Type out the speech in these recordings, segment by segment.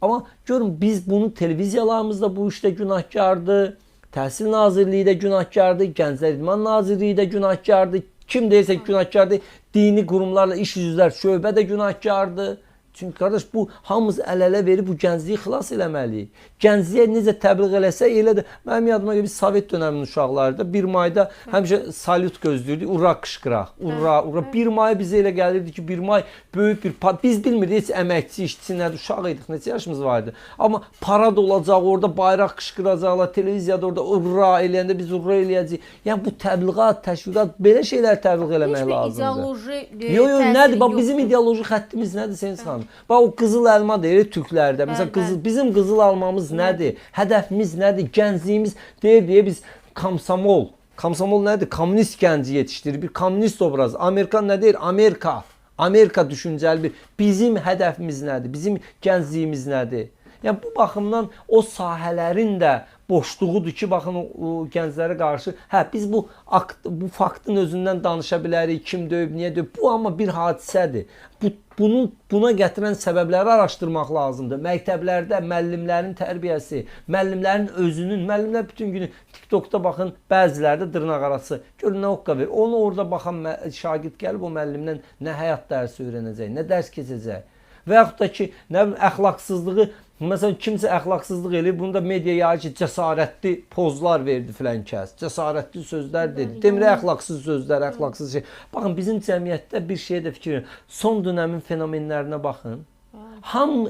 Amma görün biz bunu televiziyalarımızda bu işdə günahkardır. Təhsil Nazirliyi də günahkardır. Gənclər İdman Nazirliyi də günahkardır. Kim deyirsə günahkardır. Dini qurumlarla iş üzvlər şöbə də günahkardır. Çünki qardaş bu hamımız əl-ələ verib bu gəncliyi xilas eləməliyik. Gəncliyə necə təbliğ eləsə elədir. Mənim yadıma gəlir biz Sovet dönəminin uşaqlarında 1 mayda həmişə salyut gözləyirdik. Ura qışqıraq. Ura, ura. 1 may bizə elə gəlirdi ki, 1 may böyük bir biz bilmirdik heç əməkçi, işçi nədir, uşaq idik, neçə yaşımız vardı. Amma parad olacaq, orada bayraq qışqıracaqlar, televiziyada orada ura eləyəndə biz ura eləyəcəyik. Yəni bu təbliğat, təşviqat belə şeylər təbliğ eləmək lazımdır. Yox, nədir? Bax bizim ideoloji xəttimiz nədir Seyid xanım? Bax o qızıl elma deyir Türklərdə. Məsələn bizim qızıl almamız nədir? Hədəfimiz nədir? Gəncliyimiz deyir biz komsomol. Komsomol nədir? Kommunist gənci yetişdirir. Bir kommunist obraz. Amerika nə deyir? Amerika. Amerika düşüncəli bir. Bizim hədəfimiz nədir? Bizim gəncliyimiz nədir? Yəni bu baxımdan o sahələrin də boşluğudur ki, baxın o gənclərə qarşı, biz bu faktın özündən danışa bilərik, kim döyüb, niyə döyüb. Bu amma bir hadisədir. Buna gətirən səbəbləri araşdırmaq lazımdır. Məktəblərdə müəllimlərin tərbiyəsi, müəllimlərin özünün, müəllimlər bütün günü TikTokda baxın, bəziləri də dırnaqarası. Görün nə oqqa verir. Onu orada baxan şagird gəlib o müəllimdən nə həyat dərsi öyrənəcək, nə dərs keçəcək. Və yaxud da ki, nə bilim, əxlaqsızlığı, məsələn, kimsə əxlaqsızlıq eləyir, bunu da media yayır ki, cəsarətli pozlar verdi filan kəs, cəsarətli sözlər dedi. Demirək əxlaqsız sözlər, əxlaqsız şey. Baxın, bizim cəmiyyətdə bir şeyə də fikir verin. Son dönəmin fenomenlərinə baxın.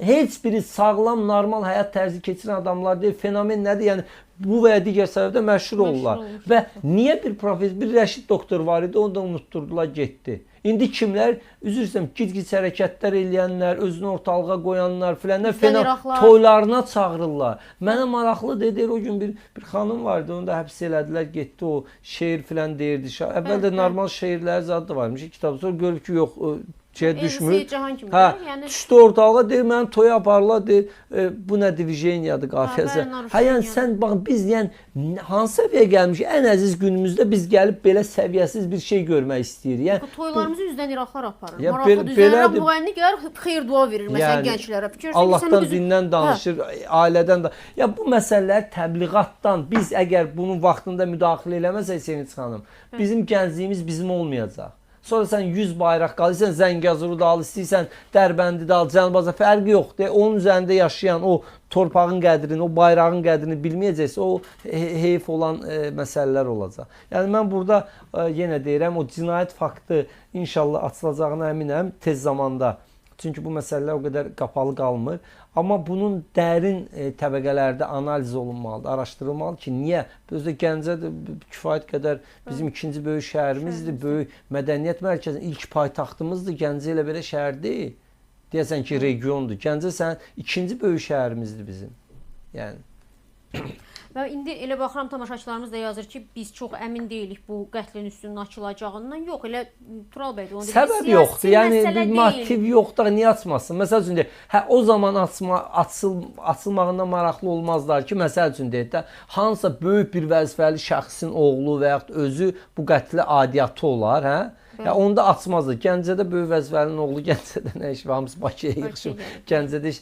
Heç biri sağlam, normal həyat tərzi keçirən adamlar deyil. Fenomen nədir? Yəni, bu və ya digər səbəbdə məşhur olurlar. Və niyə bir profesör, bir Rəşid doktor var idi, onu da unutturdular, getdi. İndi kimlər? Üzr istəyirəm, gic-gic hərəkətlər eləyənlər, özünü ortalığa qoyanlar filanlar, toylarına çağırırlar. Mənə maraqlı deyir, o gün bir xanım vardı, onu da həbs elədilər, getdi o şeir filan deyirdi. Əvvəldə normal şeirlər zadı da varmış, kitabı sonra görüb ki, yox, düşmür. Düşdü ortalığa, deyir, mənə toya aparırlar, deyir, bu nə divijeniyadır, qafiyəsə. Yəni sən, baxın, biz hansı səviyyəyə gəlmişik, ən əziz günümüzdə biz gəlib belə səviyyəsiz bir şey görmək istəyirik. Toylarımızı üzdən İraqlar aparır. Maraqlı düzənlər, müğənniklər xeyir dua verir, məsələn, gənclərə. Allahdan, dindən danışır, ailədən da. Bu məsələlər təbliğatdan, biz əgər bunun vaxtında müdaxilə eləməsək, Sevinç xanım, bizim gəncliyimiz bizim olmayacaq. Sonra sən 100 bayraq qalırsan, Zəngəzuru da al, istəyirsən Dərbəndi də al, Cənubi Azərbaycan, fərqi yoxdur. Onun üzərində yaşayan o torpağın qədrini, o bayrağın qədrini bilməyəcəksə, o heyf olan məsələlər olacaq. Yəni mən burada yenə deyirəm, o cinayət faktı inşallah açılacağına əminəm tez zamanda. Çünki bu məsələlər o qədər qapalı qalmır. Amma bunun dərin təbəqələrdə analiz olunmalıdır, araşdırılmalıdır ki, niyə? Özdə Gəncə də kifayət qədər bizim ikinci böyük şəhərimizdir, böyük mədəniyyət mərkəzinin ilk paytaxtımızdır. Gəncə elə belə şəhər deyil. Deyəsən ki, regiondur. Gəncə sənin ikinci böyük şəhərimizdir bizim. Yəni. Və indi elə baxıram, tamaşaçılarımız da yazır ki, biz çox əmin deyilik bu qətlin üstünün açılacağından. Yox, elə Tural bəy də onu deyir. Səbəb yoxdur, yəni bir motiv yoxdur, niyə açmasın? Məsəl üçün deyir, o zaman açılmağından maraqlı olmazlar ki, məsəl üçün deyir də, hansısa böyük bir vəzifəli şəxsin oğlu və yaxud özü bu qətlə adiyyatı olar, hə? Onda açmazlar. Gəncədə böyük vəzifəlinin oğlu Gəncədə nə iş var? Hamısı Bakıya yığışıb, Gəncədə iş.